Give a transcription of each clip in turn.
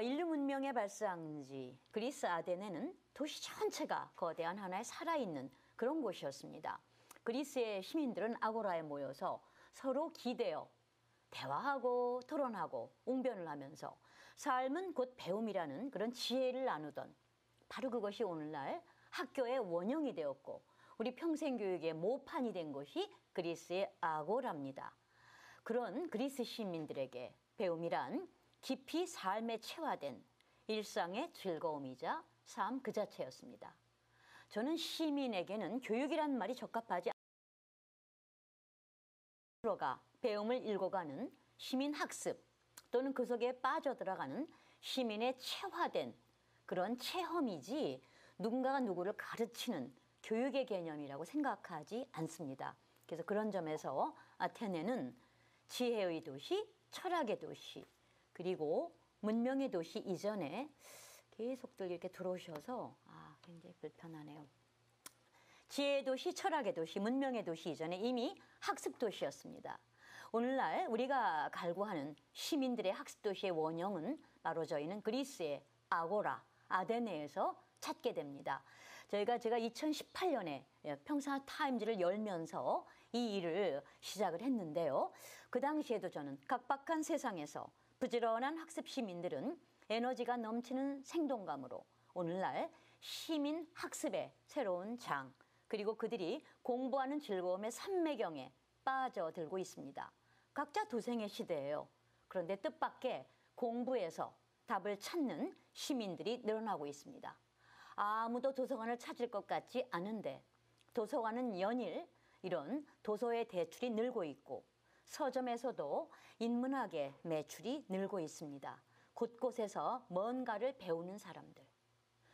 인류 문명의 발상지 그리스 아테네는 도시 전체가 거대한 하나의 살아있는 그런 곳이었습니다. 그리스의 시민들은 아고라에 모여서 서로 기대어 대화하고 토론하고 웅변을 하면서 삶은 곧 배움이라는 그런 지혜를 나누던, 바로 그것이 오늘날 학교의 원형이 되었고 우리 평생교육의 모판이 된 것이 그리스의 아고라입니다. 그런 그리스 시민들에게 배움이란 깊이 삶에 체화된 일상의 즐거움이자 삶 그 자체였습니다. 저는 시민에게는 교육이란 말이 적합하지 않습니다. 배움을 읽어가는 시민학습 또는 그 속에 빠져들어가는 시민의 체화된 그런 체험이지 누군가가 누구를 가르치는 교육의 개념이라고 생각하지 않습니다. 그래서 그런 점에서 아테네는 지혜의 도시, 철학의 도시, 그리고 문명의 도시 이전에 계속들 이렇게 들어오셔서 굉장히 불편하네요. 지혜의 도시, 철학의 도시, 문명의 도시 이전에 이미 학습 도시였습니다. 오늘날 우리가 갈구하는 시민들의 학습 도시의 원형은 바로 저희는 그리스의 아고라, 아테네에서 찾게 됩니다. 제가 2018년에 평사타임즈를 열면서 이 일을 시작을 했는데요. 그 당시에도 저는 각박한 세상에서 부지런한 학습 시민들은 에너지가 넘치는 생동감으로 오늘날 시민 학습의 새로운 장, 그리고 그들이 공부하는 즐거움의 산매경에 빠져들고 있습니다. 각자 도생의 시대예요. 그런데 뜻밖의 공부에서 답을 찾는 시민들이 늘어나고 있습니다. 아무도 도서관을 찾을 것 같지 않은데 도서관은 연일 이런 도서의 대출이 늘고 있고 서점에서도 인문학의 매출이 늘고 있습니다. 곳곳에서 뭔가를 배우는 사람들,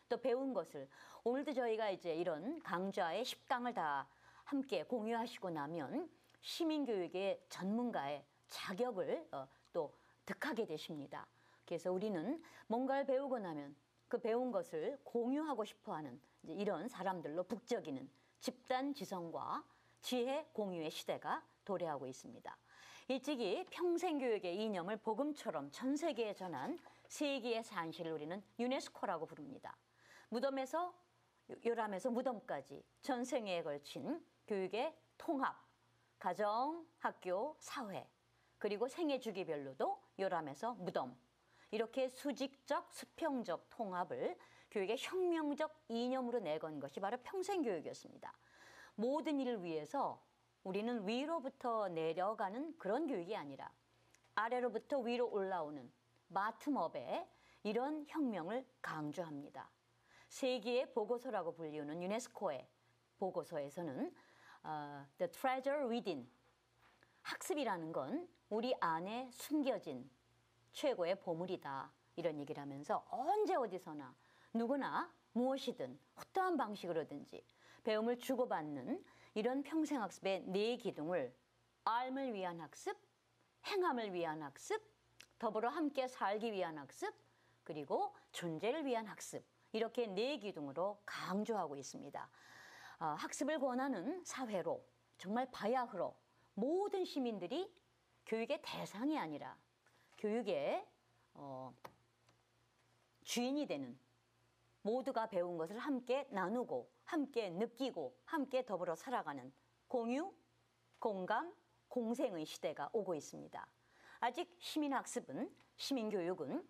또 배운 것을 오늘도 저희가 이제 이런 강좌의 10강을 다 함께 공유하시고 나면 시민교육의 전문가의 자격을 또 득하게 되십니다. 그래서 우리는 뭔가를 배우고 나면 그 배운 것을 공유하고 싶어하는 이런 사람들로 북적이는 집단 지성과 지혜 공유의 시대가 도래하고 있습니다. 일찍이 평생교육의 이념을 복음처럼 전 세계에 전한 세계의 산실을 우리는 유네스코라고 부릅니다. 무덤에서 요람에서 무덤까지 전생에 걸친 교육의 통합, 가정, 학교, 사회, 그리고 생애 주기별로도 요람에서 무덤, 이렇게 수직적, 수평적 통합을 교육의 혁명적 이념으로 내건 것이 바로 평생교육이었습니다. 모든 일을 위해서 우리는 위로부터 내려가는 그런 교육이 아니라 아래로부터 위로 올라오는 바텀업의 이런 혁명을 강조합니다. 세계의 보고서라고 불리우는 유네스코의 보고서에서는 The Treasure Within, 학습이라는 건 우리 안에 숨겨진 최고의 보물이다, 이런 얘기를 하면서 언제 어디서나 누구나 무엇이든 어떠한 방식으로든지 배움을 주고받는 이런 평생학습의 네 기둥을 삶을 위한 학습, 행함을 위한 학습, 더불어 함께 살기 위한 학습, 그리고 존재를 위한 학습, 이렇게 네 기둥으로 강조하고 있습니다. 학습을 권하는 사회로, 정말 바야흐로 모든 시민들이 교육의 대상이 아니라 교육의 주인이 되는, 모두가 배운 것을 함께 나누고 함께 느끼고 함께 더불어 살아가는 공유, 공감, 공생의 시대가 오고 있습니다. 아직 시민학습은, 시민교육은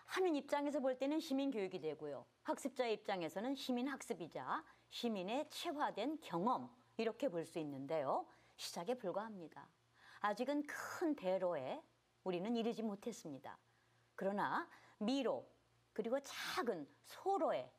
하는 입장에서 볼 때는 시민교육이 되고요. 학습자의 입장에서는 시민학습이자 시민의 체화된 경험, 이렇게 볼 수 있는데요. 시작에 불과합니다. 아직은 큰 대로에 우리는 이르지 못했습니다. 그러나 미로, 그리고 작은 소로에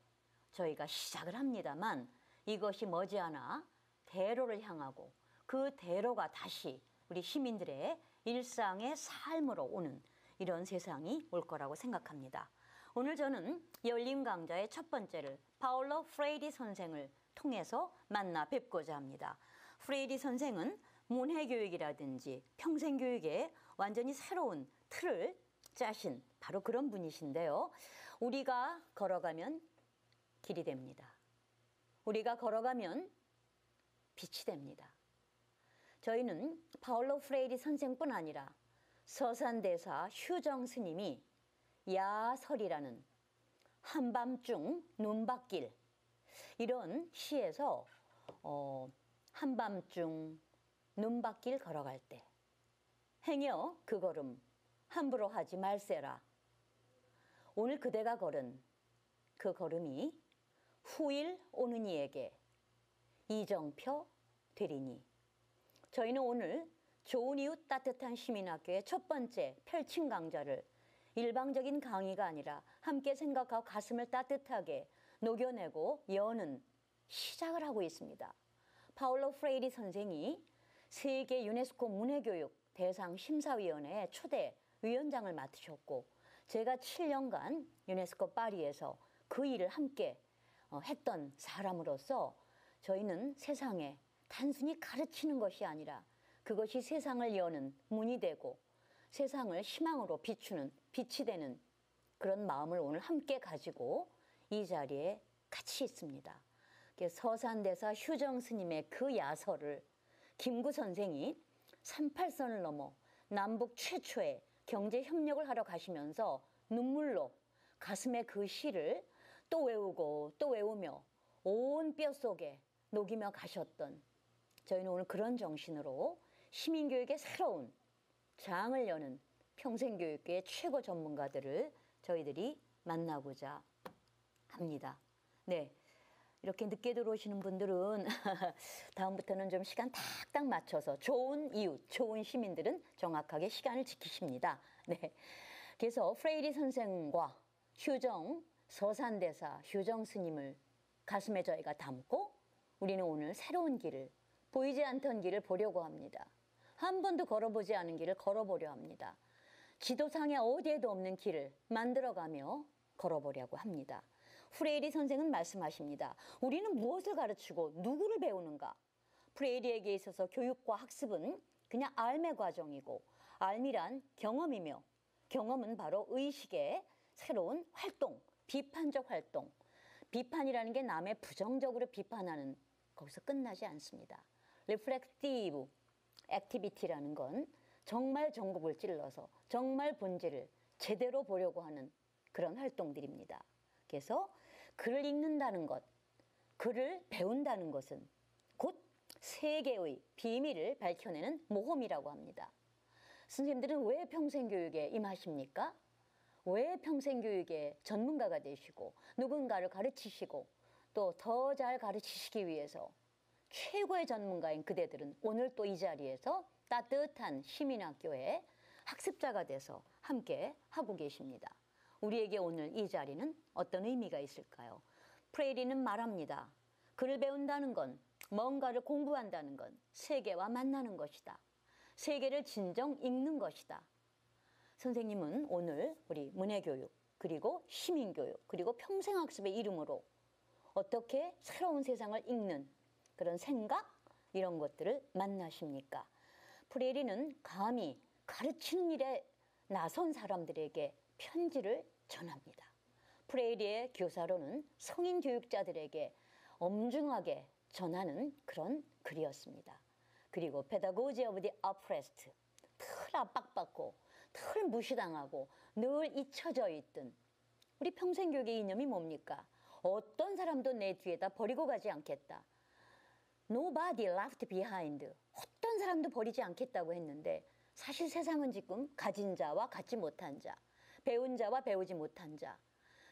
저희가 시작을 합니다만 이것이 머지않아 대로를 향하고 그 대로가 다시 우리 시민들의 일상의 삶으로 오는 이런 세상이 올 거라고 생각합니다. 오늘 저는 열린 강좌의 첫 번째를 파올로 프레이리 선생을 통해서 만나 뵙고자 합니다. 프레이리 선생은 문해교육이라든지 평생교육에 완전히 새로운 틀을 짜신 바로 그런 분이신데요. 우리가 걸어가면 길이 됩니다. 우리가 걸어가면 빛이 됩니다. 저희는 파올로 프레이리 선생뿐 아니라 서산대사 휴정 스님이 야설이라는 한밤중 눈밭길, 이런 시에서 한밤중 눈밭길 걸어갈 때 행여 그 걸음 함부로 하지 말세라. 오늘 그대가 걸은 그 걸음이 후일 오는 이에게 이정표 되리니. 저희는 오늘 좋은 이웃 따뜻한 시민학교의 첫 번째 펼친 강좌를 일방적인 강의가 아니라 함께 생각하고 가슴을 따뜻하게 녹여내고 여는 시작을 하고 있습니다. 파울로 프레이리 선생이 세계 유네스코 문해교육 대상 심사위원회의 초대 위원장을 맡으셨고, 제가 7년간 유네스코 파리에서 그 일을 함께 했던 사람으로서 저희는 세상에 단순히 가르치는 것이 아니라 그것이 세상을 여는 문이 되고 세상을 희망으로 비추는 빛이 되는 그런 마음을 오늘 함께 가지고 이 자리에 같이 있습니다. 서산대사 휴정 스님의 그 야설을 김구 선생이 38선을 넘어 남북 최초의 경제 협력을 하러 가시면서 눈물로 가슴에 그 시를 또 외우고 또 외우며 온 뼛속에 녹이며 가셨던, 저희는 오늘 그런 정신으로 시민교육의 새로운 장을 여는 평생교육계의 최고 전문가들을 저희들이 만나고자 합니다. 네, 이렇게 늦게 들어오시는 분들은 다음부터는 좀 시간 딱딱 맞춰서 좋은 이웃, 좋은 시민들은 정확하게 시간을 지키십니다. 네, 그래서 프레이리 선생과 휴정 서산대사 휴정 스님을 가슴에 저희가 담고 우리는 오늘 새로운 길을, 보이지 않던 길을 보려고 합니다. 한 번도 걸어보지 않은 길을 걸어보려 합니다. 지도상에 어디에도 없는 길을 만들어가며 걸어보려고 합니다. 프레이리 선생은 말씀하십니다. 우리는 무엇을 가르치고 누구를 배우는가? 프레이리에게 있어서 교육과 학습은 그냥 알매 과정이고, 알미란 경험이며, 경험은 바로 의식의 새로운 활동, 비판적 활동. 비판이라는 게 남의 부정적으로 비판하는, 거기서 끝나지 않습니다. 리플렉티브 액티비티라는 건 정말 전곡을 찔러서 정말 본질을 제대로 보려고 하는 그런 활동들입니다. 그래서 글을 읽는다는 것, 글을 배운다는 것은 곧 세계의 비밀을 밝혀내는 모험이라고 합니다. 선생님들은 왜 평생교육에 임하십니까? 왜 평생교육의 전문가가 되시고 누군가를 가르치시고 또 더 잘 가르치시기 위해서 최고의 전문가인 그대들은 오늘 또 이 자리에서 따뜻한 시민학교의 학습자가 돼서 함께 하고 계십니다. 우리에게 오늘 이 자리는 어떤 의미가 있을까요? 프레이리는 말합니다. 글을 배운다는 건, 뭔가를 공부한다는 건 세계와 만나는 것이다. 세계를 진정 읽는 것이다. 선생님은 오늘 우리 문해교육, 그리고 시민교육, 그리고 평생학습의 이름으로 어떻게 새로운 세상을 읽는 그런 생각, 이런 것들을 만나십니까? 프레이리는 감히 가르치는 일에 나선 사람들에게 편지를 전합니다. 프레이리의 교사로는 성인 교육자들에게 엄중하게 전하는 그런 글이었습니다. 그리고 Pedagogy of the Oppressed, 늘 압박받고 늘 무시당하고 늘 잊혀져 있던 우리 평생교육의 이념이 뭡니까? 어떤 사람도 내 뒤에다 버리고 가지 않겠다. Nobody left behind. 어떤 사람도 버리지 않겠다고 했는데 사실 세상은 지금 가진 자와 갖지 못한 자, 배운 자와 배우지 못한 자,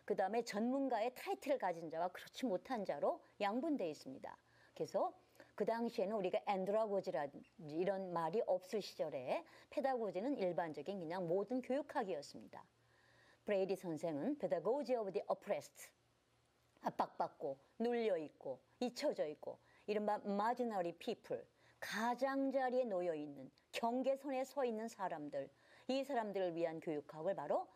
그 다음에 전문가의 타이틀을 가진 자와 그렇지 못한 자로 양분되어 있습니다. 그래서 그 당시에는 우리가 엔드라고지라든지 이런 말이 없을 시절에 페다고지는 일반적인 그냥 모든 교육학이었습니다. 프레이리 선생은 Pedagogy of the Oppressed, 압박받고 눌려있고 잊혀져 있고 이른바 marginal people, 가장자리에 놓여있는 경계선에 서 있는 사람들, 이 사람들을 위한 교육학을 바로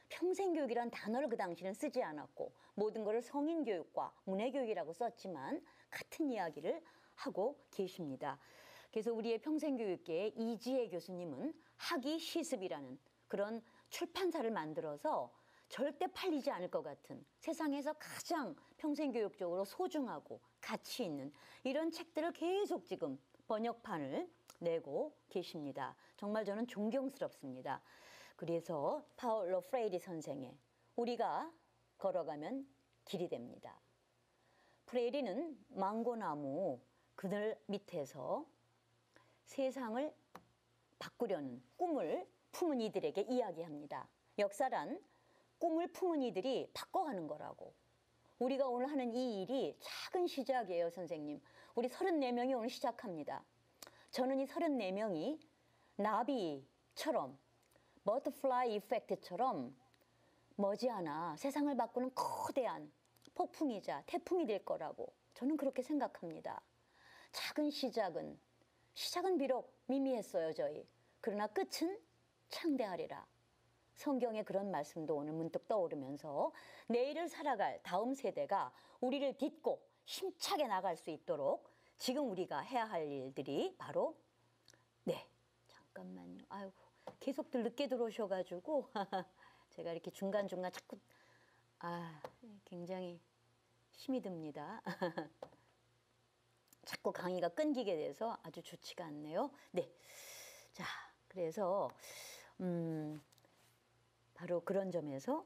평생교육이란 단어를 그 당시는 쓰지 않았고 모든 것을 성인교육과 문해교육이라고 썼지만 같은 이야기를 하고 계십니다. 그래서 우리의 평생교육계의 이지혜 교수님은 학위 시습이라는 그런 출판사를 만들어서 절대 팔리지 않을 것 같은 세상에서 가장 평생교육적으로 소중하고 가치 있는 이런 책들을 계속 지금 번역판을 내고 계십니다. 정말 저는 존경스럽습니다. 그래서 파울로 프레이리 선생의 우리가 걸어가면 길이 됩니다. 프레이리는 망고나무 그늘 밑에서 세상을 바꾸려는 꿈을 품은 이들에게 이야기합니다. 역사란 꿈을 품은 이들이 바꿔가는 거라고. 우리가 오늘 하는 이 일이 작은 시작이에요, 선생님. 우리 34명이 오늘 시작합니다. 저는 이 34명이 나비처럼 버터플라이 이펙트처럼 머지않아 세상을 바꾸는 거대한 폭풍이자 태풍이 될 거라고 저는 그렇게 생각합니다. 작은 시작은 비록 미미했어요, 저희. 그러나 끝은 창대하리라. 성경의 그런 말씀도 오늘 문득 떠오르면서 내일을 살아갈 다음 세대가 우리를 딛고 힘차게 나갈 수 있도록 지금 우리가 해야 할 일들이 바로 잠깐만요. 아이고 계속들 늦게 들어오셔가지고 제가 이렇게 중간중간 자꾸 굉장히 힘이 듭니다. 자꾸 강의가 끊기게 돼서 아주 좋지가 않네요. 자, 그래서 바로 그런 점에서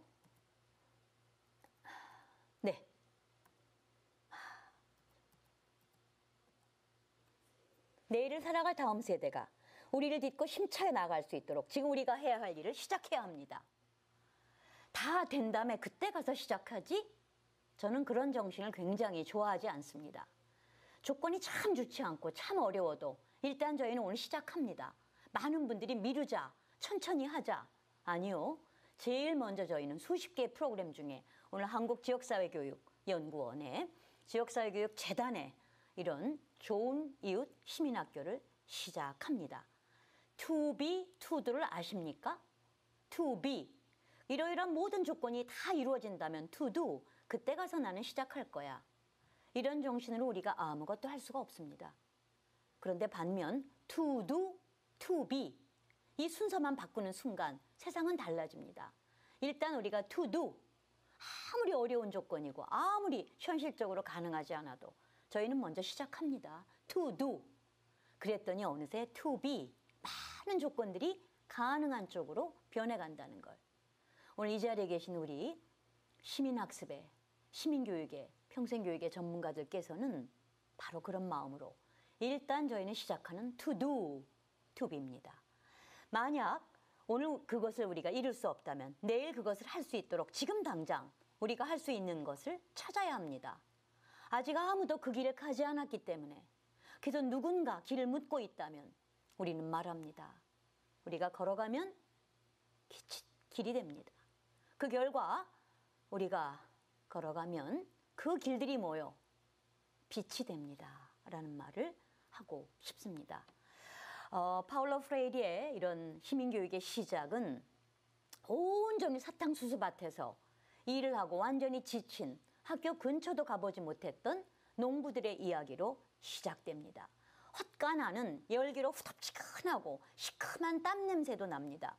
내일을 살아갈 다음 세대가 우리를 딛고 힘차게 나아갈 수 있도록 지금 우리가 해야 할 일을 시작해야 합니다. 다 된 다음에 그때 가서 시작하지? 저는 그런 정신을 굉장히 좋아하지 않습니다. 조건이 참 좋지 않고 참 어려워도 일단 저희는 오늘 시작합니다. 많은 분들이 미루자, 천천히 하자. 아니요. 제일 먼저 저희는 수십 개의 프로그램 중에 오늘 한국지역사회교육연구원의 지역사회교육재단의 이런 좋은 이웃 시민학교를 시작합니다. To be, to do를 아십니까? To be. 이러이러한 모든 조건이 다 이루어진다면 to do. 그때 가서 나는 시작할 거야. 이런 정신으로 우리가 아무것도 할 수가 없습니다. 그런데 반면 to do, to be. 이 순서만 바꾸는 순간 세상은 달라집니다. 일단 우리가 to do. 아무리 어려운 조건이고 아무리 현실적으로 가능하지 않아도 저희는 먼저 시작합니다. to do. 그랬더니 어느새 to be. 많은 조건들이 가능한 쪽으로 변해간다는 걸. 오늘 이 자리에 계신 우리 시민학습의, 시민교육의, 평생교육의 전문가들께서는 바로 그런 마음으로 일단 저희는 시작하는 to do, to be입니다. 만약 오늘 그것을 우리가 이룰 수 없다면 내일 그것을 할 수 있도록 지금 당장 우리가 할 수 있는 것을 찾아야 합니다. 아직 아무도 그 길에 가지 않았기 때문에 그래서 누군가 길을 묻고 있다면 우리는 말합니다. 우리가 걸어가면 길이 됩니다. 그 결과 우리가 걸어가면 그 길들이 모여 빛이 됩니다. 라는 말을 하고 싶습니다. 파울로 프레이리의 이런 시민교육의 시작은 온종일 사탕수수밭에서 일을 하고 완전히 지친 학교 근처도 가보지 못했던 농부들의 이야기로 시작됩니다. 헛간하는 열기로 후덥지근하고 시큼한 땀 냄새도 납니다.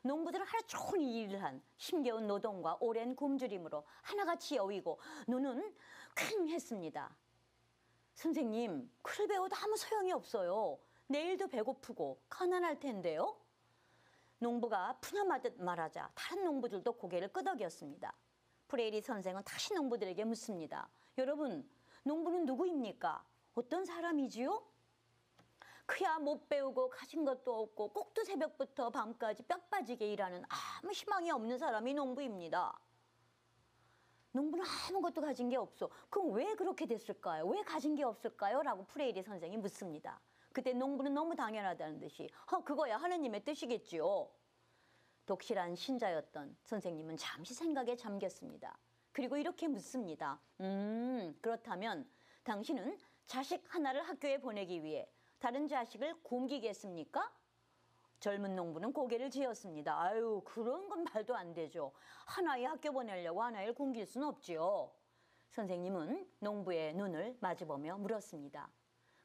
농부들은 하루 종일 일을 한 힘겨운 노동과 오랜 굶주림으로 하나같이 여위고 눈은 퀭했습니다. 선생님, 글을 배워도 아무 소용이 없어요. 내일도 배고프고 가난할 텐데요. 농부가 푸념하듯 말하자 다른 농부들도 고개를 끄덕였습니다. 프레이리 선생은 다시 농부들에게 묻습니다. 여러분, 농부는 누구입니까? 어떤 사람이지요? 그야 못 배우고 가진 것도 없고 꼭두 새벽부터 밤까지 뼈 빠지게 일하는 아무 희망이 없는 사람이 농부입니다. 농부는 아무것도 가진 게 없어. 그럼 왜 그렇게 됐을까요? 왜 가진 게 없을까요? 라고 프레이리 선생이 묻습니다. 그때 농부는 너무 당연하다는 듯이 그거야 하느님의 뜻이겠지요. 독실한 신자였던 선생님은 잠시 생각에 잠겼습니다. 그리고 이렇게 묻습니다. 그렇다면 당신은 자식 하나를 학교에 보내기 위해 다른 자식을 굶기겠습니까? 젊은 농부는 고개를 지었습니다. 아유, 그런 건 말도 안 되죠. 하나의 학교 보내려고 하나를 굶길 수는 없지요. 선생님은 농부의 눈을 마주보며 물었습니다.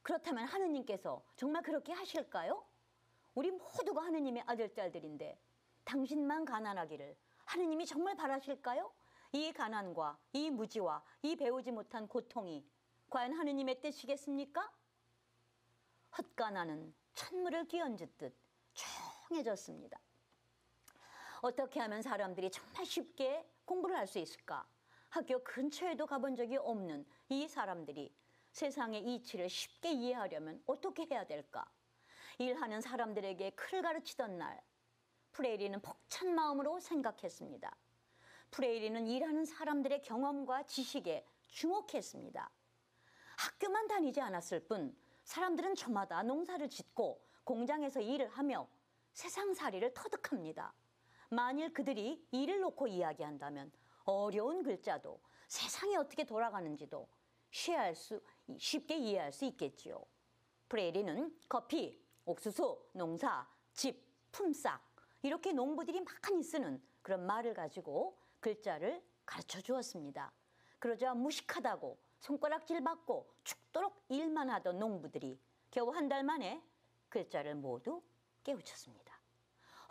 그렇다면 하느님께서 정말 그렇게 하실까요? 우리 모두가 하느님의 아들딸들인데 당신만 가난하기를 하느님이 정말 바라실까요? 이 가난과 이 무지와 이 배우지 못한 고통이 과연 하느님의 뜻이겠습니까? 헛간하는 찬물을 끼얹듯 조용해졌습니다. 어떻게 하면 사람들이 정말 쉽게 공부를 할 수 있을까? 학교 근처에도 가본 적이 없는 이 사람들이 세상의 이치를 쉽게 이해하려면 어떻게 해야 될까? 일하는 사람들에게 글을 가르치던 날, 프레이리는 벅찬 마음으로 생각했습니다. 프레이리는 일하는 사람들의 경험과 지식에 주목했습니다. 학교만 다니지 않았을 뿐 사람들은 저마다 농사를 짓고 공장에서 일을 하며 세상살이를 터득합니다. 만일 그들이 일을 놓고 이야기한다면 어려운 글자도 세상이 어떻게 돌아가는지도 쉽게 이해할 수 있겠지요. 프레이리는 커피, 옥수수, 농사, 집, 품삯 이렇게 농부들이 많이 쓰는 그런 말을 가지고 글자를 가르쳐 주었습니다. 그러자 무식하다고 손가락질 받고 죽도록 일만 하던 농부들이 겨우 한 달 만에 글자를 모두 깨우쳤습니다.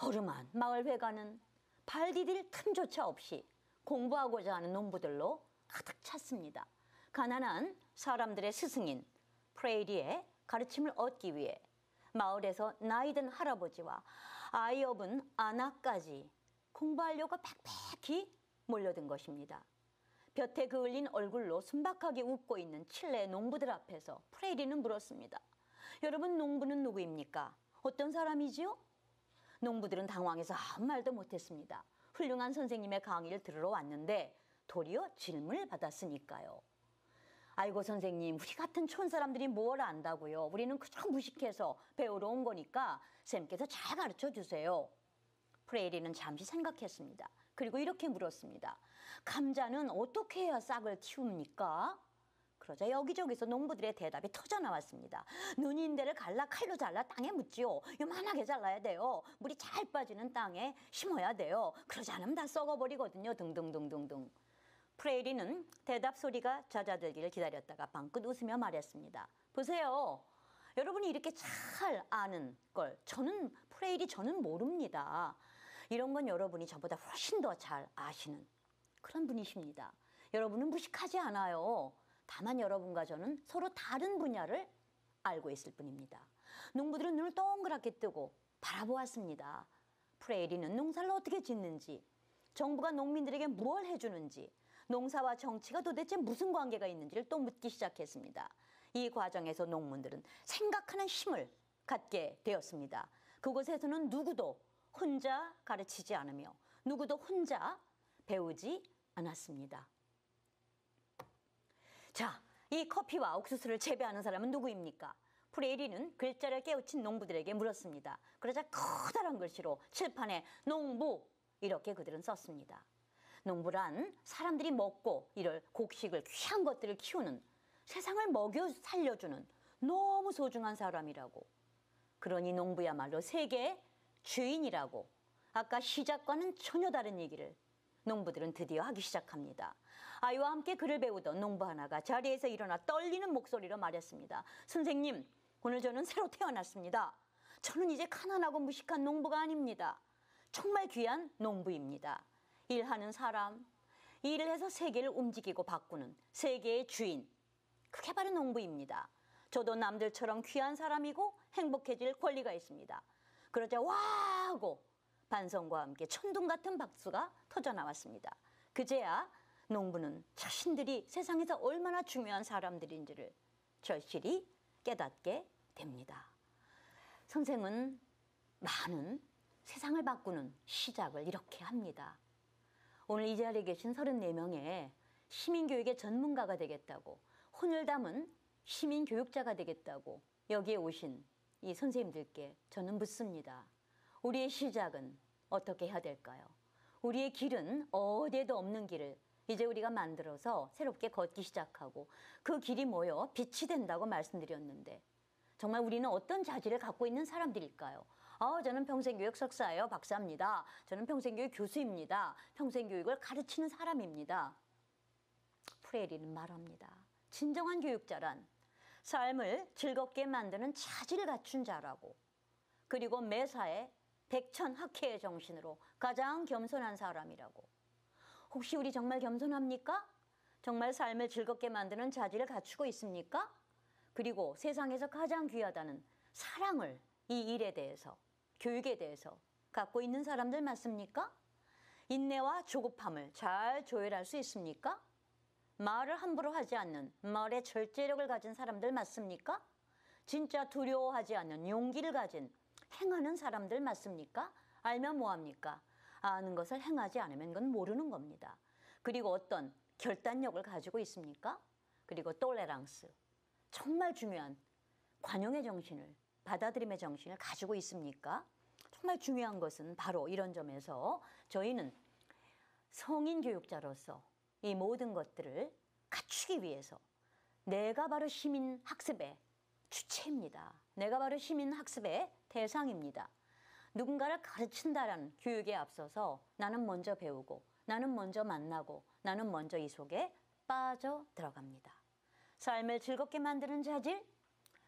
허름한 마을 회관은 발 디딜 틈조차 없이 공부하고자 하는 농부들로 가득 찼습니다. 가난한 사람들의 스승인 프레이리의 가르침을 얻기 위해 마을에서 나이든 할아버지와 아이 없은 아나까지 공부하려고 빽빽히 몰려든 것입니다. 볕에 그을린 얼굴로 순박하게 웃고 있는 칠레 농부들 앞에서 프레이리는 물었습니다. 여러분, 농부는 누구입니까? 어떤 사람이지요? 농부들은 당황해서 아무 말도 못했습니다. 훌륭한 선생님의 강의를 들으러 왔는데 도리어 질문을 받았으니까요. 아이고 선생님, 우리 같은 촌 사람들이 뭘 안다고요? 우리는 그저 무식해서 배우러 온 거니까 쌤께서 잘 가르쳐 주세요. 프레이리는 잠시 생각했습니다. 그리고 이렇게 물었습니다. 감자는 어떻게 해야 싹을 틔웁니까? 그러자 여기저기서 농부들의 대답이 터져나왔습니다. 눈인대를 갈라 칼로 잘라 땅에 묻지요. 요만하게 잘라야 돼요. 물이 잘 빠지는 땅에 심어야 돼요. 그러지 않으면 다 썩어버리거든요. 등등등등등. 프레이리는 대답 소리가 잦아들기를 기다렸다가 방긋 웃으며 말했습니다. 보세요. 여러분이 이렇게 잘 아는 걸 저는 모릅니다. 이런 건 여러분이 저보다 훨씬 더 잘 아시는 그런 분이십니다. 여러분은 무식하지 않아요. 다만 여러분과 저는 서로 다른 분야를 알고 있을 뿐입니다. 농부들은 눈을 동그랗게 뜨고 바라보았습니다. 프레이리는 농사를 어떻게 짓는지, 정부가 농민들에게 뭘 해주는지, 농사와 정치가 도대체 무슨 관계가 있는지를 또 묻기 시작했습니다. 이 과정에서 농민들은 생각하는 힘을 갖게 되었습니다. 그곳에서는 누구도 혼자 가르치지 않으며 누구도 혼자 배우지 않았습니다. 자, 이 커피와 옥수수를 재배하는 사람은 누구입니까? 프레이리는 글자를 깨우친 농부들에게 물었습니다. 그러자 커다란 글씨로 칠판에 농부 이렇게 그들은 썼습니다. 농부란 사람들이 먹고 이럴 곡식을 귀한 것들을 키우는 세상을 먹여 살려주는 너무 소중한 사람이라고. 그러니 농부야말로 세계의 주인이라고. 아까 시작과는 전혀 다른 얘기를 농부들은 드디어 하기 시작합니다. 아이와 함께 글을 배우던 농부 하나가 자리에서 일어나 떨리는 목소리로 말했습니다. 선생님, 오늘 저는 새로 태어났습니다. 저는 이제 가난하고 무식한 농부가 아닙니다. 정말 귀한 농부입니다. 일하는 사람, 일을 해서 세계를 움직이고 바꾸는 세계의 주인, 그게 바로 농부입니다. 저도 남들처럼 귀한 사람이고 행복해질 권리가 있습니다. 그러자 와 하고 반성과 함께 천둥 같은 박수가 터져나왔습니다. 그제야 농부는 자신들이 세상에서 얼마나 중요한 사람들인지를 절실히 깨닫게 됩니다. 선생은 많은 세상을 바꾸는 시작을 이렇게 합니다. 오늘 이 자리에 계신 34명의 시민교육의 전문가가 되겠다고, 혼을 담은 시민교육자가 되겠다고 여기에 오신 이 선생님들께 저는 묻습니다. 우리의 시작은 어떻게 해야 될까요? 우리의 길은 어디에도 없는 길을 이제 우리가 만들어서 새롭게 걷기 시작하고 그 길이 모여 빛이 된다고 말씀드렸는데 정말 우리는 어떤 자질을 갖고 있는 사람들일까요? 저는 평생교육 석사예요. 박사입니다. 저는 평생교육 교수입니다. 평생교육을 가르치는 사람입니다. 프레이리는 말합니다. 진정한 교육자란 삶을 즐겁게 만드는 차질을 갖춘 자라고, 그리고 매사에 백천학회의 정신으로 가장 겸손한 사람이라고. 혹시 우리 정말 겸손합니까? 정말 삶을 즐겁게 만드는 자질을 갖추고 있습니까? 그리고 세상에서 가장 귀하다는 사랑을 이 일에 대해서, 교육에 대해서 갖고 있는 사람들 맞습니까? 인내와 조급함을 잘 조율할 수 있습니까? 말을 함부로 하지 않는 말의 절제력을 가진 사람들 맞습니까? 진짜 두려워하지 않는 용기를 가진 행하는 사람들 맞습니까? 알면 뭐합니까? 아는 것을 행하지 않으면 그건 모르는 겁니다. 그리고 어떤 결단력을 가지고 있습니까? 그리고 톨레랑스, 정말 중요한 관용의 정신을, 받아들임의 정신을 가지고 있습니까? 정말 중요한 것은 바로 이런 점에서 저희는 성인 교육자로서 이 모든 것들을 갖추기 위해서 내가 바로 시민학습의 주체입니다. 내가 바로 시민학습의 대상입니다. 누군가를 가르친다라는 교육에 앞서서 나는 먼저 배우고, 나는 먼저 만나고, 나는 먼저 이 속에 빠져 들어갑니다. 삶을 즐겁게 만드는 자질,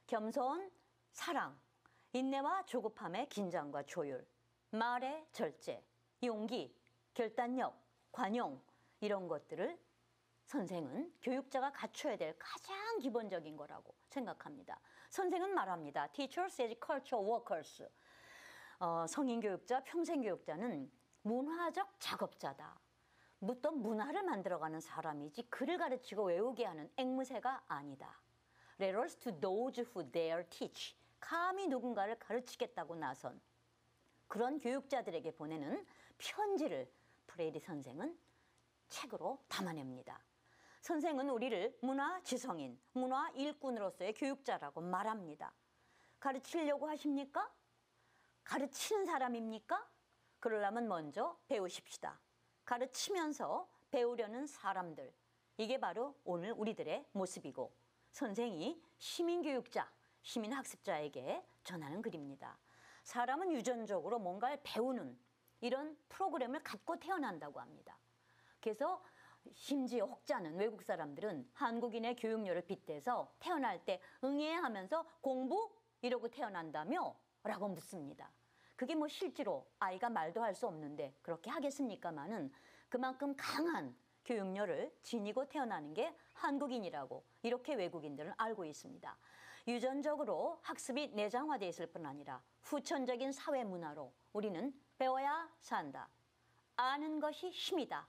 겸손, 사랑, 인내와 조급함의 긴장과 조율, 말의 절제, 용기, 결단력, 관용, 이런 것들을 선생은 교육자가 갖춰야 될 가장 기본적인 거라고 생각합니다. 선생은 말합니다. Teachers as cultural workers. 성인교육자, 평생교육자는 문화적 작업자다. 또 문화를 만들어가는 사람이지 글을 가르치고 외우게 하는 앵무새가 아니다. Letters to those who dare teach. 감히 누군가를 가르치겠다고 나선 그런 교육자들에게 보내는 편지를 프레이리 선생은 책으로 담아냅니다. 선생은 우리를 문화지성인, 문화일꾼으로서의 교육자라고 말합니다. 가르치려고 하십니까? 가르치는 사람입니까? 그러려면 먼저 배우십시다. 가르치면서 배우려는 사람들, 이게 바로 오늘 우리들의 모습이고 선생이 시민교육자, 시민학습자에게 전하는 글입니다. 사람은 유전적으로 뭔가를 배우는 이런 프로그램을 갖고 태어난다고 합니다. 그래서 심지어 혹자는 외국 사람들은 한국인의 교육료를 빗대서 태어날 때 응애 하면서 공부? 이러고 태어난다며? 라고 묻습니다. 그게 뭐 실제로 아이가 말도 할 수 없는데 그렇게 하겠습니까마는 그만큼 강한 교육료를 지니고 태어나는 게 한국인이라고 이렇게 외국인들은 알고 있습니다. 유전적으로 학습이 내장화되어 있을 뿐 아니라 후천적인 사회 문화로 우리는 배워야 산다. 아는 것이 힘이다.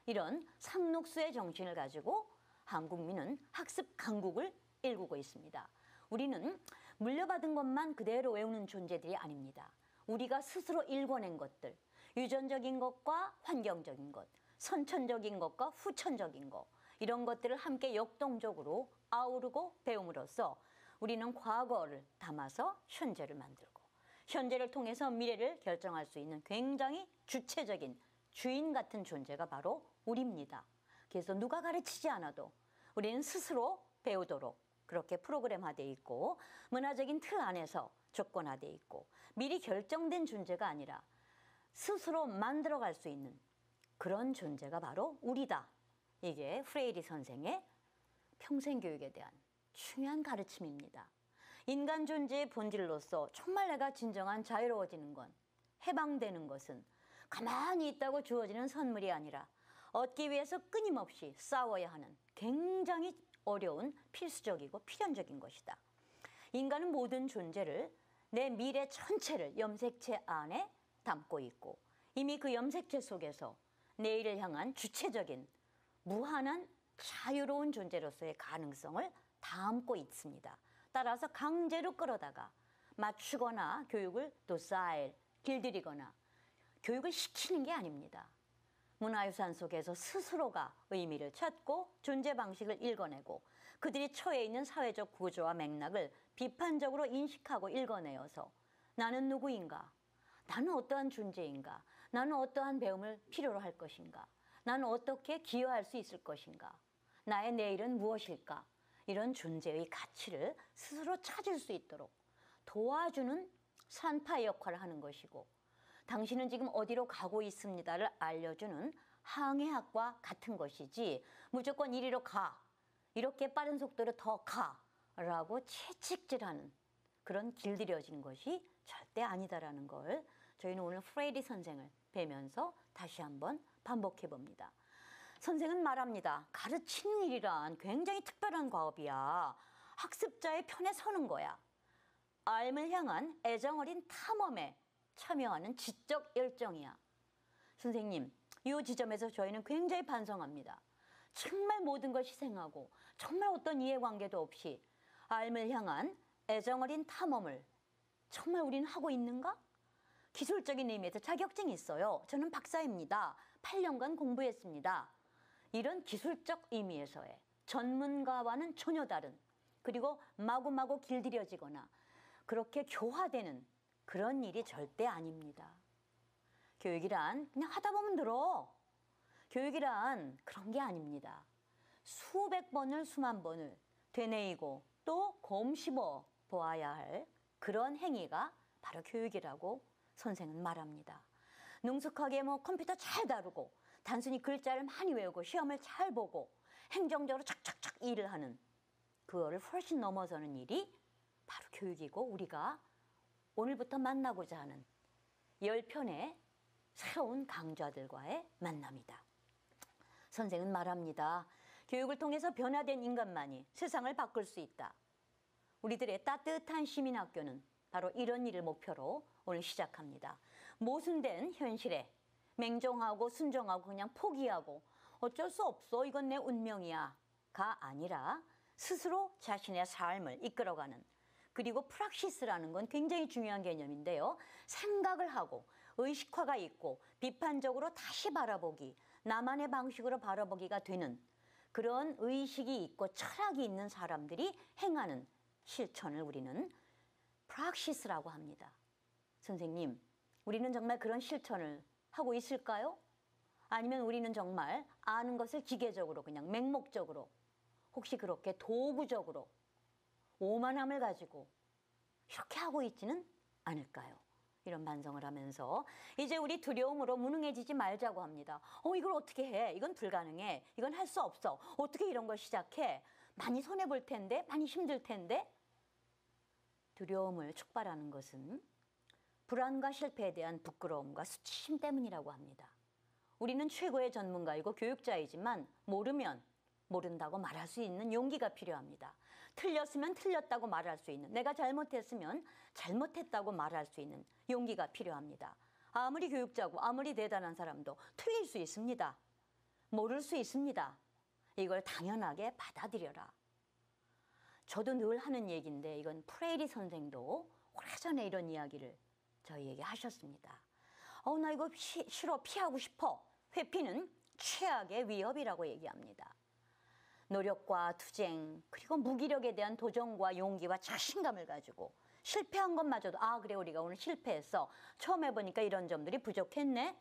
이런 상록수의 정신을 가지고 한국민은 학습 강국을 일구고 있습니다. 우리는 물려받은 것만 그대로 외우는 존재들이 아닙니다. 우리가 스스로 읽어낸 것들, 유전적인 것과 환경적인 것, 선천적인 것과 후천적인 것, 이런 것들을 함께 역동적으로 아우르고 배움으로써 우리는 과거를 담아서 현재를 만들고 현재를 통해서 미래를 결정할 수 있는 굉장히 주체적인 주인 같은 존재가 바로 우리입니다. 그래서 누가 가르치지 않아도 우리는 스스로 배우도록 그렇게 프로그램화되어 있고 문화적인 틀 안에서 조건화되어 있고 미리 결정된 존재가 아니라 스스로 만들어갈 수 있는 그런 존재가 바로 우리다. 이게 프레이리 선생의 평생교육에 대한 중요한 가르침입니다. 인간 존재의 본질로서 정말 내가 진정한 자유로워지는 건, 해방되는 것은 가만히 있다고 주어지는 선물이 아니라 얻기 위해서 끊임없이 싸워야 하는 굉장히 어려운 필수적이고 필연적인 것이다. 인간은 모든 존재를 내 미래 전체를 염색체 안에 담고 있고 이미 그 염색체 속에서 내일을 향한 주체적인 무한한 자유로운 존재로서의 가능성을 담고 있습니다. 따라서 강제로 끌어다가 맞추거나 교육을 도사일, 길들이거나 교육을 시키는 게 아닙니다. 문화유산 속에서 스스로가 의미를 찾고 존재 방식을 읽어내고 그들이 처해 있는 사회적 구조와 맥락을 비판적으로 인식하고 읽어내어서 나는 누구인가? 나는 어떠한 존재인가? 나는 어떠한 배움을 필요로 할 것인가? 나는 어떻게 기여할 수 있을 것인가? 나의 내일은 무엇일까? 이런 존재의 가치를 스스로 찾을 수 있도록 도와주는 산파의 역할을 하는 것이고 당신은 지금 어디로 가고 있습니다를 알려주는 항해학과 같은 것이지 무조건 이리로 가, 이렇게 빠른 속도로 더 가 라고 채찍질하는 그런 길들여진 것이 절대 아니다라는 걸 저희는 오늘 프레이리 선생을 뵈면서 다시 한번 반복해 봅니다. 선생은 말합니다. 가르치는 일이란 굉장히 특별한 과업이야. 학습자의 편에 서는 거야. 알을 향한 애정어린 탐험에 참여하는 지적 열정이야. 선생님, 이 지점에서 저희는 굉장히 반성합니다. 정말 모든 걸 희생하고 정말 어떤 이해관계도 없이 삶을 향한 애정어린 탐험을 정말 우리는 하고 있는가? 기술적인 의미에서 자격증이 있어요. 저는 박사입니다. 8년간 공부했습니다. 이런 기술적 의미에서의 전문가와는 전혀 다른, 그리고 마구마구 길들여지거나 그렇게 교화되는 그런 일이 절대 아닙니다. 교육이란 그냥 하다 보면 들어. 교육이란 그런 게 아닙니다. 수백 번을 수만 번을 되뇌이고 또 곰씹어 보아야 할 그런 행위가 바로 교육이라고 선생은 말합니다. 능숙하게 컴퓨터 잘 다루고 단순히 글자를 많이 외우고 시험을 잘 보고 행정적으로 착착착 일을 하는 그거를 훨씬 넘어서는 일이 바로 교육이고, 우리가 오늘부터 만나고자 하는 10편의 새로운 강좌들과의 만남이다. 선생은 말합니다. 교육을 통해서 변화된 인간만이 세상을 바꿀 수 있다. 우리들의 따뜻한 시민학교는 바로 이런 일을 목표로 오늘 시작합니다. 모순된 현실에 맹종하고 순종하고 그냥 포기하고 어쩔 수 없어, 이건 내 운명이야 가 아니라 스스로 자신의 삶을 이끌어가는, 그리고 프락시스라는 건 굉장히 중요한 개념인데요. 생각을 하고 의식화가 있고 비판적으로 다시 바라보기, 나만의 방식으로 바라보기가 되는 그런 의식이 있고 철학이 있는 사람들이 행하는 실천을 우리는 프락시스라고 합니다. 선생님, 우리는 정말 그런 실천을 하고 있을까요? 아니면 우리는 정말 아는 것을 기계적으로 그냥 맹목적으로, 혹시 그렇게 도구적으로 오만함을 가지고 이렇게 하고 있지는 않을까요? 이런 반성을 하면서 이제 우리 두려움으로 무능해지지 말자고 합니다. 이걸 어떻게 해? 이건 불가능해. 이건 할 수 없어. 어떻게 이런 걸 시작해? 많이 손해볼 텐데, 많이 힘들 텐데. 두려움을 촉발하는 것은 불안과 실패에 대한 부끄러움과 수치심 때문이라고 합니다. 우리는 최고의 전문가이고 교육자이지만 모르면 모른다고 말할 수 있는 용기가 필요합니다. 틀렸으면 틀렸다고 말할 수 있는, 내가 잘못했으면 잘못했다고 말할 수 있는 용기가 필요합니다. 아무리 교육자고 아무리 대단한 사람도 틀릴 수 있습니다. 모를 수 있습니다. 이걸 당연하게 받아들여라. 저도 늘 하는 얘기인데, 이건 프레이리 선생도 오래전에 이런 이야기를 저희에게 하셨습니다. 나 이거 싫어, 피하고 싶어. 회피는 최악의 위협이라고 얘기합니다. 노력과 투쟁, 그리고 무기력에 대한 도전과 용기와 자신감을 가지고 실패한 것마저도 그래, 우리가 오늘 실패했어. 처음 해보니까 이런 점들이 부족했네.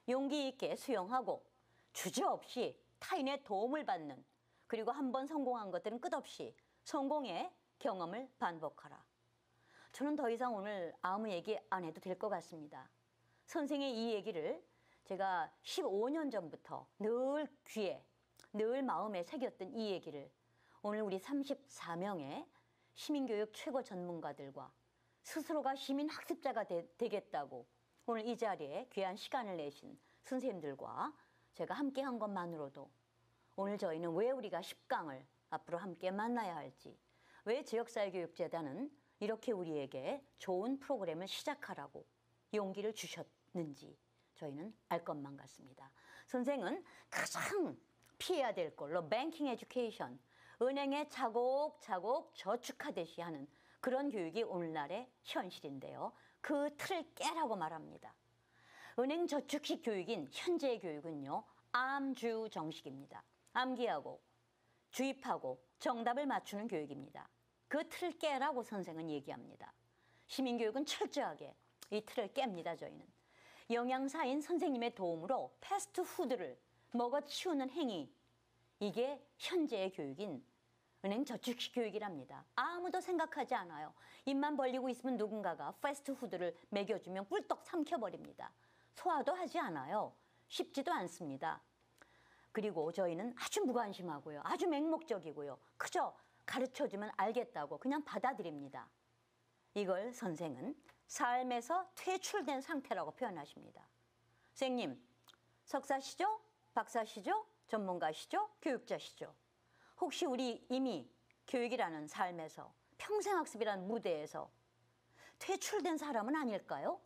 용기 있게 수용하고 주저없이 타인의 도움을 받는, 그리고 한번 성공한 것들은 끝없이 성공의 경험을 반복하라. 저는 더 이상 오늘 아무 얘기 안 해도 될 것 같습니다. 선생의 이 얘기를 제가 15년 전부터 늘 귀에, 늘 마음에 새겼던 이 얘기를 오늘 우리 34명의 시민교육 최고 전문가들과 스스로가 시민학습자가 되겠다고 오늘 이 자리에 귀한 시간을 내신 선생님들과 제가 함께 한 것만으로도, 오늘 저희는 왜 우리가 10강을 앞으로 함께 만나야 할지, 왜 지역사회교육재단은 이렇게 우리에게 좋은 프로그램을 시작하라고 용기를 주셨는지 저희는 알 것만 같습니다. 선생은 가장 피해야 될 걸로 뱅킹 에듀케이션, 은행에 차곡차곡 저축하듯이 하는 그런 교육이 오늘날의 현실인데요. 그 틀을 깨라고 말합니다. 은행 저축식 교육인 현재의 교육은요, 암주 정식입니다. 암기하고 주입하고 정답을 맞추는 교육입니다. 그 틀을 깨라고 선생은 얘기합니다. 시민교육은 철저하게 이 틀을 깹니다. 저희는 영양사인 선생님의 도움으로 패스트푸드를 먹어치우는 행위, 이게 현재의 교육인 은행 저축식 교육이랍니다. 아무도 생각하지 않아요. 입만 벌리고 있으면 누군가가 패스트푸드를 먹여주면 꿀떡 삼켜버립니다. 소화도 하지 않아요. 쉽지도 않습니다. 그리고 저희는 아주 무관심하고요, 아주 맹목적이고요, 그저 가르쳐주면 알겠다고 그냥 받아들입니다. 이걸 선생은 삶에서 퇴출된 상태라고 표현하십니다. 선생님, 석사시죠? 박사시죠? 전문가시죠? 교육자시죠? 혹시 우리 이미 교육이라는 삶에서, 평생학습이라는 무대에서 퇴출된 사람은 아닐까요?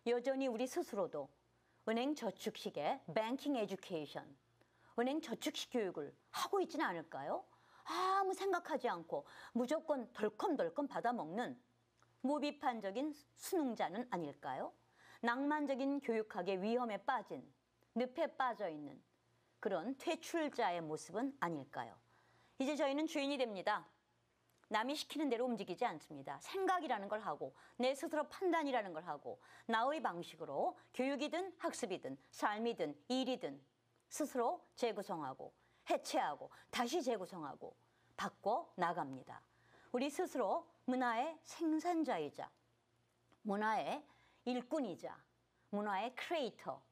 여전히 우리 스스로도 은행 저축식의 banking education, 은행 저축식 교육을 하고 있지는 않을까요? 아무 생각하지 않고 무조건 덜컹덜컹 받아먹는 무비판적인 수능자는 아닐까요? 낭만적인 교육학의 위험에 빠진, 늪에 빠져있는 그런 퇴출자의 모습은 아닐까요? 이제 저희는 주인이 됩니다. 남이 시키는 대로 움직이지 않습니다. 생각이라는 걸 하고 내 스스로 판단이라는 걸 하고 나의 방식으로 교육이든 학습이든 삶이든 일이든 스스로 재구성하고 해체하고 다시 재구성하고 바꿔 나갑니다. 우리 스스로 문화의 생산자이자 문화의 일꾼이자 문화의 크리에이터,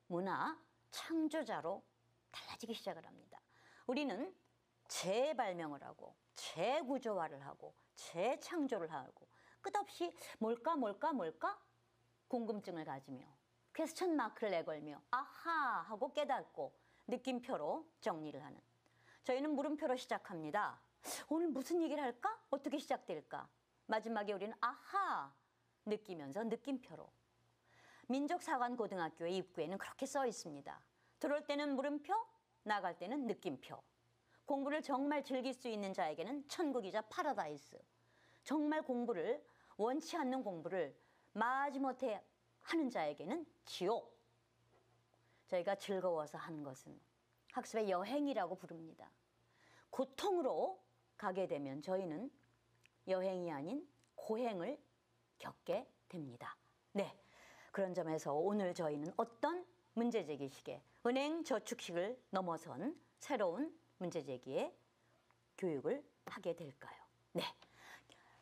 문화 창조자로 달라지기 시작을 합니다. 우리는 재발명을 하고 재구조화를 하고 재창조를 하고 끝없이 뭘까 궁금증을 가지며 퀘스천 마크를 내걸며 아하 하고 깨닫고 느낌표로 정리를 하는, 저희는 물음표로 시작합니다. 오늘 무슨 얘기를 할까? 어떻게 시작될까? 마지막에 우리는 아하 느끼면서 느낌표로. 민족사관고등학교의 입구에는 그렇게 써 있습니다. 들어올 때는 물음표, 나갈 때는 느낌표. 공부를 정말 즐길 수 있는 자에게는 천국이자 파라다이스. 정말 공부를 원치 않는 공부를 마지못해 하는 자에게는 지옥. 저희가 즐거워서 하는 것은 학습의 여행이라고 부릅니다. 고통으로 가게 되면 저희는 여행이 아닌 고행을 겪게 됩니다. 네, 그런 점에서 오늘 저희는 어떤 문제제기식의 은행 저축식을 넘어선 새로운 문제제기의 교육을 하게 될까요? 네,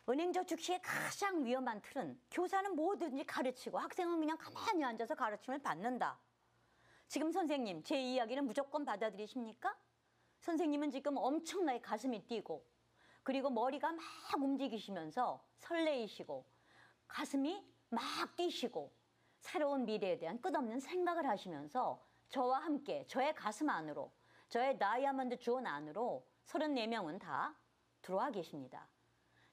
은행 저축식의 가장 위험한 틀은 교사는 뭐든지 가르치고 학생은 그냥 가만히 앉아서 가르침을 받는다. 지금 선생님, 제 이야기는 무조건 받아들이십니까? 선생님은 지금 엄청나게 가슴이 뛰고 그리고 머리가 막 움직이시면서 설레이시고 가슴이 막 뛰시고 새로운 미래에 대한 끝없는 생각을 하시면서 저와 함께 저의 가슴 안으로, 저의 다이아몬드 주원 안으로 34명은 다 들어와 계십니다.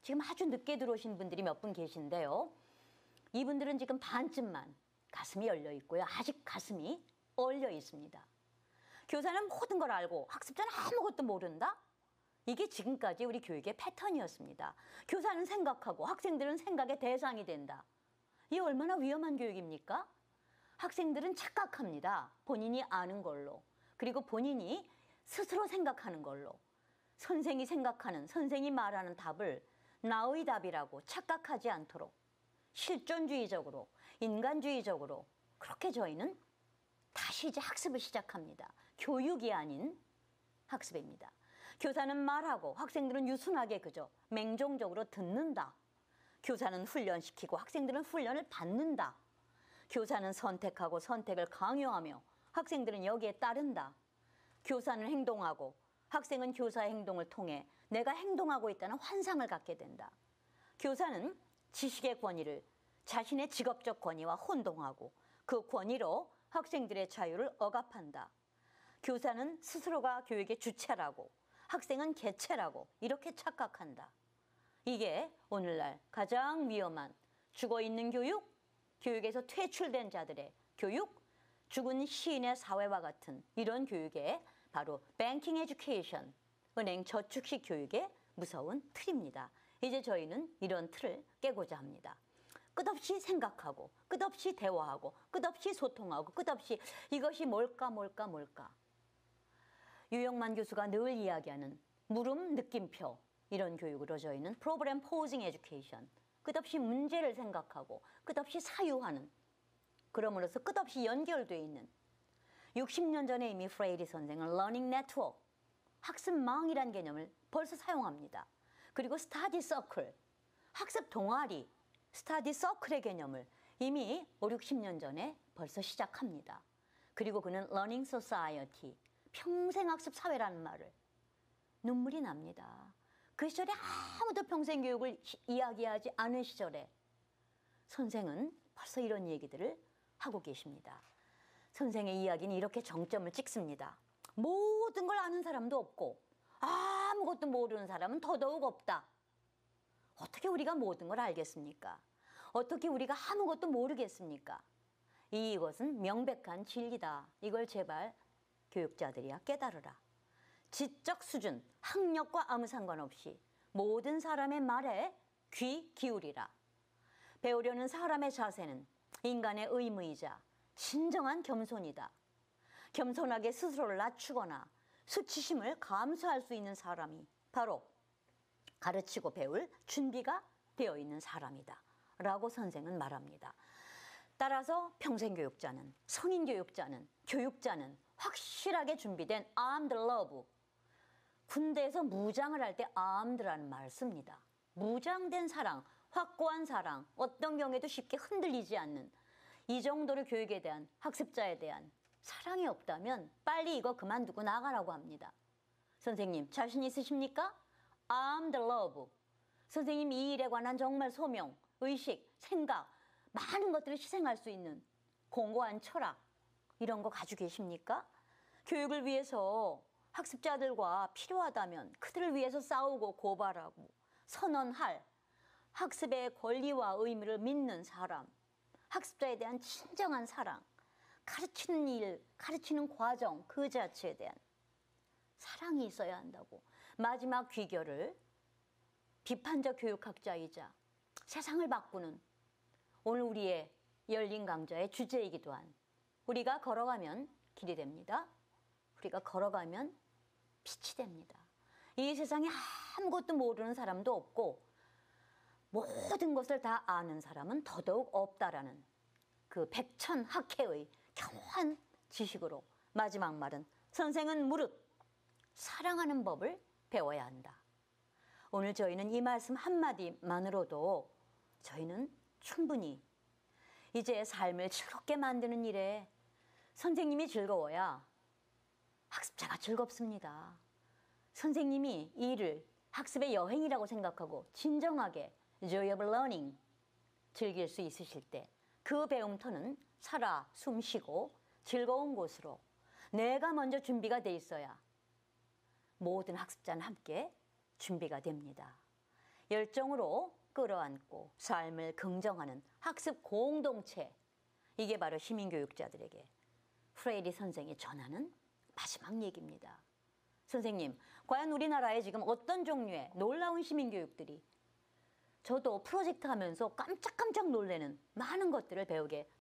지금 아주 늦게 들어오신 분들이 몇 분 계신데요. 이분들은 지금 반쯤만 가슴이 열려 있고요. 아직 가슴이 얼려 있습니다. 교사는 모든 걸 알고 학습자는 아무것도 모른다? 이게 지금까지 우리 교육의 패턴이었습니다. 교사는 생각하고 학생들은 생각의 대상이 된다. 이게 얼마나 위험한 교육입니까? 학생들은 착각합니다. 본인이 아는 걸로. 그리고 본인이 스스로 생각하는 걸로. 선생이 생각하는, 선생이 말하는 답을 나의 답이라고 착각하지 않도록 실존주의적으로, 인간주의적으로 그렇게 저희는 다시 이제 학습을 시작합니다. 교육이 아닌 학습입니다. 교사는 말하고 학생들은 유순하게 그저 맹종적으로 듣는다. 교사는 훈련시키고 학생들은 훈련을 받는다. 교사는 선택하고 선택을 강요하며 학생들은 여기에 따른다. 교사는 행동하고 학생은 교사의 행동을 통해 내가 행동하고 있다는 환상을 갖게 된다. 교사는 지식의 권위를 자신의 직업적 권위와 혼동하고 그 권위로 학생들의 자유를 억압한다. 교사는 스스로가 교육의 주체라고 학생은 개체라고 이렇게 착각한다. 이게 오늘날 가장 위험한 죽어있는 교육, 교육에서 퇴출된 자들의 교육, 죽은 시인의 사회와 같은 이런 교육의 바로 뱅킹 에듀케이션, 은행 저축식 교육의 무서운 틀입니다. 이제 저희는 이런 틀을 깨고자 합니다. 끝없이 생각하고 끝없이 대화하고 끝없이 소통하고 끝없이 이것이 뭘까. 유영만 교수가 늘 이야기하는 물음 느낌표, 이런 교육으로 저희는 프로그램 포징 에듀케이션, 끝없이 문제를 생각하고 끝없이 사유하는, 그럼으로써 끝없이 연결되어 있는, 60년 전에 이미 프레이리 선생은 러닝 네트워크, 학습망이란 개념을 벌써 사용합니다. 그리고 스터디 서클, 학습 동아리, 스터디 서클의 개념을 이미 5, 60년 전에 벌써 시작합니다. 그리고 그는 러닝 소사이어티, 평생 학습 사회라는 말을, 눈물이 납니다. 그 시절에 아무도 평생 교육을 이야기하지 않은 시절에 선생은 벌써 이런 얘기들을 하고 계십니다. 선생의 이야기는 이렇게 정점을 찍습니다. 모든 걸 아는 사람도 없고 아무것도 모르는 사람은 더더욱 없다. 어떻게 우리가 모든 걸 알겠습니까? 어떻게 우리가 아무것도 모르겠습니까? 이것은 명백한 진리다. 이걸 제발 교육자들이야 깨달으라. 지적 수준, 학력과 아무 상관없이 모든 사람의 말에 귀 기울이라. 배우려는 사람의 자세는 인간의 의무이자 진정한 겸손이다. 겸손하게 스스로를 낮추거나 수치심을 감수할 수 있는 사람이 바로 가르치고 배울 준비가 되어 있는 사람이다. 라고 선생은 말합니다. 따라서 평생교육자는, 성인교육자는, 교육자는 확실하게 준비된 armed love. 군대에서 무장을 할 때 armed라는 말을 씁니다. 무장된 사랑, 확고한 사랑, 어떤 경우에도 쉽게 흔들리지 않는 이 정도로 교육에 대한, 학습자에 대한 사랑이 없다면 빨리 이거 그만두고 나가라고 합니다. 선생님, 자신 있으십니까? armed love. 선생님 이 일에 관한 정말 소명, 의식, 생각, 많은 것들을 희생할 수 있는 공고한 철학, 이런 거 가지고 계십니까? 교육을 위해서 학습자들과 필요하다면 그들을 위해서 싸우고 고발하고 선언할 학습의 권리와 의무를 믿는 사람, 학습자에 대한 진정한 사랑, 가르치는 일, 가르치는 과정 그 자체에 대한 사랑이 있어야 한다고. 마지막 귀결을 비판적 교육학자이자 세상을 바꾸는 오늘 우리의 열린 강좌의 주제이기도 한 우리가 걸어가면 길이 됩니다. 우리가 걸어가면 빛이 됩니다. 이 세상에 아무것도 모르는 사람도 없고 모든 것을 다 아는 사람은 더더욱 없다라는 그 백천학회의 경한 지식으로 마지막 말은 선생은 무릇 사랑하는 법을 배워야 한다. 오늘 저희는 이 말씀 한마디만으로도 저희는 충분히 이제 삶을 즐겁게 만드는 일에 선생님이 즐거워야 학습자가 즐겁습니다. 선생님이 이 일을 학습의 여행이라고 생각하고 진정하게 joy of learning 즐길 수 있으실 때 그 배움터는 살아 숨쉬고 즐거운 곳으로 내가 먼저 준비가 돼 있어야 모든 학습자는 함께 준비가 됩니다. 열정으로 끌어안고 삶을 긍정하는 학습 공동체, 이게 바로 시민교육자들에게 프레이리 선생이 전하는 마지막 얘기입니다. 선생님, 과연 우리나라에 지금 어떤 종류의 놀라운 시민교육들이, 저도 프로젝트 하면서 깜짝깜짝 놀라는 많은 것들을 배우게